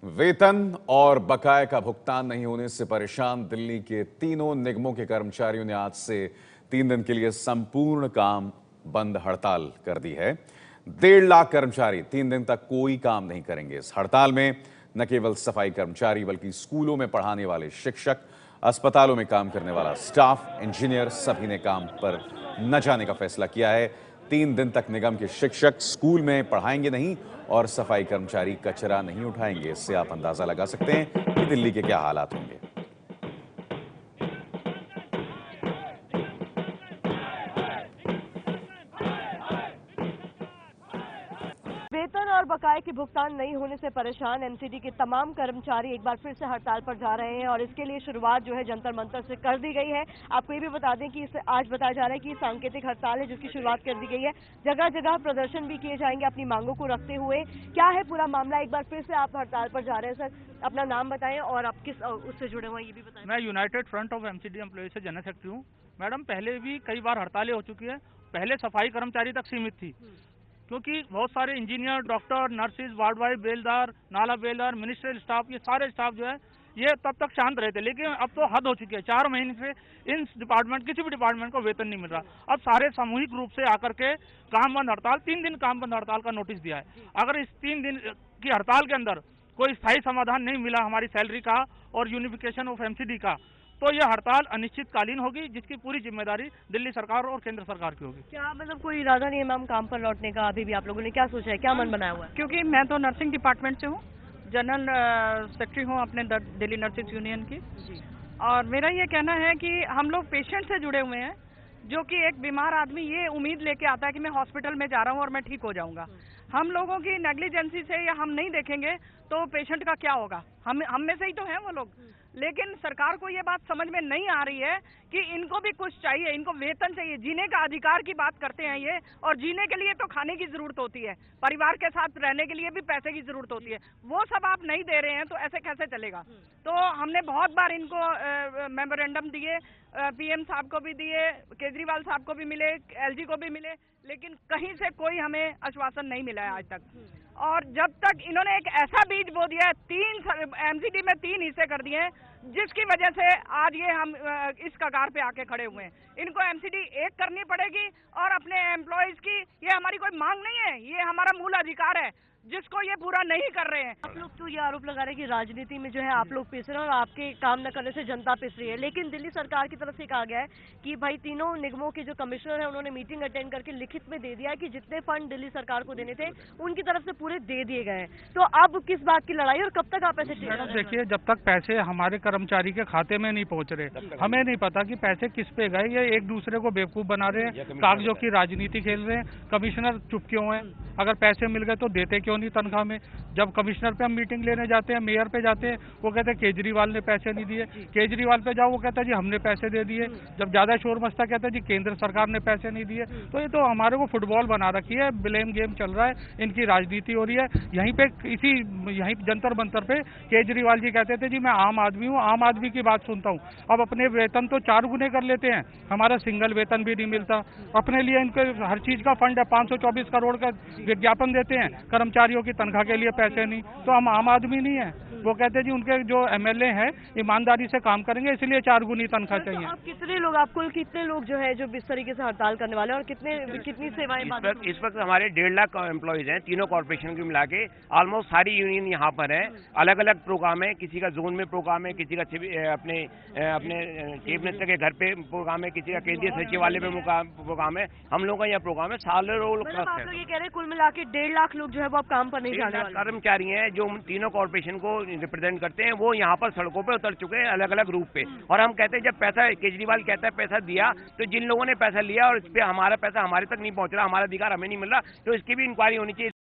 वेतन और बकाये का भुगतान नहीं होने से परेशान दिल्ली के तीनों निगमों के कर्मचारियों ने आज से 3 दिन के लिए संपूर्ण काम बंद हड़ताल कर दी है। 1.5 लाख कर्मचारी 3 दिन तक कोई काम नहीं करेंगे। इस हड़ताल में न केवल सफाई कर्मचारी बल्कि स्कूलों में पढ़ाने वाले शिक्षक, अस्पतालों में काम करने वाला स्टाफ, इंजीनियर सभी ने काम पर न जाने का फैसला किया है। 3 दिन तक निगम के शिक्षक स्कूल में पढ़ाएंगे नहीं और सफाई कर्मचारी कचरा नहीं उठाएंगे। इससे आप अंदाजा लगा सकते हैं कि दिल्ली के क्या हालात होंगे। वेतन और बकाये के भुगतान नहीं होने से परेशान एमसीडी के तमाम कर्मचारी एक बार फिर से हड़ताल पर जा रहे हैं और इसके लिए शुरुआत जो है जंतर मंतर से कर दी गई है। आपको ये भी बता दें कि इसे आज बताया जा रहा है कि सांकेतिक हड़ताल है जिसकी शुरुआत कर दी गई है। जगह जगह प्रदर्शन भी किए जाएंगे अपनी मांगों को रखते हुए। क्या है पूरा मामला, एक बार फिर से आप हड़ताल पर जा रहे हैं सर, अपना नाम बताएं और आप किस उससे जुड़े हुए हैं ये भी बताएं। मैं united front of MCD employ से जनरल सेक्रेटरी हूँ। मैडम, पहले भी कई बार हड़तालें हो चुकी है। पहले सफाई कर्मचारी तक सीमित थी क्योंकि बहुत सारे engineer, doctor, nurses, ward boy, बेलदार, नाला बेलदार, मिनिस्ट्रियल स्टाफ, ये सारे स्टाफ जो है ये तब तक शांत रहे थे। लेकिन अब तो हद हो चुकी है। 4 महीने से इन डिपार्टमेंट, किसी भी डिपार्टमेंट को वेतन नहीं मिल रहा। अब सारे सामूहिक रूप से आकर के काम बंद हड़ताल, 3 दिन काम बंद हड़ताल का नोटिस दिया है। अगर इस 3 दिन की हड़ताल के अंदर कोई स्थायी समाधान नहीं मिला हमारी सैलरी का और यूनिफिकेशन ऑफ एमसीडी का, तो यह हड़ताल अनिश्चितकालीन होगी, जिसकी पूरी जिम्मेदारी दिल्ली सरकार और केंद्र सरकार की होगी। क्या मतलब कोई इरादा नहीं है मैम काम पर लौटने का? अभी भी आप लोगों ने क्या सोचा है, क्या मन बनाया हुआ है? क्योंकि मैं तो नर्सिंग डिपार्टमेंट से हूँ, जनरल सेक्रेटरी हूँ अपने दिल्ली नर्सिस यूनियन की। और मेरा ये कहना है कि हम लोग पेशेंट से जुड़े हुए हैं, जो कि एक बीमार आदमी ये उम्मीद लेके आता है कि मैं हॉस्पिटल में जा रहा हूँ और मैं ठीक हो जाऊंगा। हम लोगों की नेग्लिजेंसी से या हम नहीं देखेंगे तो पेशेंट का क्या होगा? हम में से ही तो हैं वो लोग। लेकिन सरकार को ये बात समझ में नहीं आ रही है कि इनको भी कुछ चाहिए, इनको वेतन चाहिए। जीने का अधिकार की बात करते हैं ये, और जीने के लिए तो खाने की जरूरत होती है, परिवार के साथ रहने के लिए भी पैसे की जरूरत होती है। वो सब आप नहीं दे रहे हैं तो ऐसे कैसे चलेगा? तो हमने बहुत बार इनको मेमोरेंडम दिए, पीएम साहब को भी दिए, केजरीवाल साहब को भी मिले, एलजी को भी मिले, लेकिन कहीं से कोई हमें आश्वासन नहीं मिला है आज तक। और जब तक इन्होंने एक ऐसा बीज बो दिया है, 3 एमसीडी में 3 हिस्से कर दिए हैं, जिसकी वजह से आज ये हम इस कगार पे आके खड़े हुए हैं। इनको एमसीडी 1 करनी पड़ेगी और अपने एम्प्लॉयज की, ये हमारी कोई मांग नहीं है, ये हमारा मूल अधिकार है जिसको ये पूरा नहीं कर रहे हैं। आप लोग तो ये आरोप लगा रहे हैं कि राजनीति में जो है आप लोग पिस रहे हैं और आपके काम न करने से जनता पिस रही है। लेकिन दिल्ली सरकार की तरफ से कहा गया है कि भाई तीनों निगमों के जो कमिश्नर हैं उन्होंने मीटिंग अटेंड करके लिखित में दे दिया है कि जितने फंड दिल्ली सरकार को देने थे उनकी तरफ से पूरे दे दिए गए हैं। तो अब किस बात की लड़ाई और कब तक आप ऐसे? देखिए, जब तक पैसे हमारे कर्मचारी के खाते में नहीं पहुंच रहे, हमें नहीं पता कि पैसे किस पे गए। ये एक दूसरे को बेवकूफ बना रहे हैं, कागजों की राजनीति खेल रहे हैं। कमिश्नर चुप क्यों है? अगर पैसे मिल गए तो देते क्यों नहीं तनख्वाह में? जब कमिश्नर पे हम मीटिंग लेने जाते हैं, मेयर पे जाते हैं, वो कहते हैं केजरीवाल ने पैसे नहीं दिए। केजरीवाल पे जाओ, वो कहता है जी हमने पैसे दे दिए। जब ज्यादा शोर मचता कहता है जी केंद्र सरकार ने पैसे नहीं दिए। तो ये तो हमारे को फुटबॉल बना रखी है, ब्लेम गेम चल रहा है, इनकी राजनीति हो रही है। यहीं पे यहीं जंतर मंतर पे केजरीवाल जी कहते थे जी मैं आम आदमी हूँ, आम आदमी की बात सुनता हूँ। अब अपने वेतन तो 4 गुने कर लेते हैं, हमारा सिंगल वेतन भी नहीं मिलता। अपने लिए इनको हर चीज का फंड है, 524 करोड़ का विज्ञापन देते हैं, कर्मचारियों की तनख्वाह के लिए पैसे नहीं। तो हम आम आदमी नहीं है। वो कहते हैं जी उनके जो एमएलए हैं ईमानदारी से काम करेंगे, इसलिए 4 गुनी तनख्वाह चाहिए। तो आप कितने लोग, आप कुल कितने लोग जो है जो इस तरीके से हड़ताल करने वाले हैं और कितनी सेवाएं? इस वक्त हमारे 1.5 लाख एम्प्लॉयज हैं, तीनों कॉर्पोरेशन को मिला के। ऑलमोस्ट सारी यूनियन यहाँ पर है। अलग अलग प्रोग्राम है, किसी का जोन में प्रोग्राम है, किसी का अपने चीफ मिनिस्टर के घर पे प्रोग्राम है, किसी का केंद्रीय सचिवालय पे प्रोग्राम है। हम लोग का यह प्रोग्राम है, सारे रोल मतलब आप लोग ये कह रहे हैं कुल मिला के 1.5 लाख लोग जो है वो अब काम पर नहीं जाने वाले? कर्मचारी हैं जो तीनों कॉर्पोरेशन को रिप्रेजेंट करते हैं, वो यहाँ पर सड़कों पे उतर चुके हैं अलग अलग रूप पे। और हम कहते हैं जब पैसा, केजरीवाल कहता है पैसा दिया, तो जिन लोगों ने पैसा लिया और इस पे हमारा पैसा हमारे तक नहीं पहुंच रहा, हमारा अधिकार हमें नहीं मिल रहा, तो इसकी भी इंक्वायरी होनी चाहिए।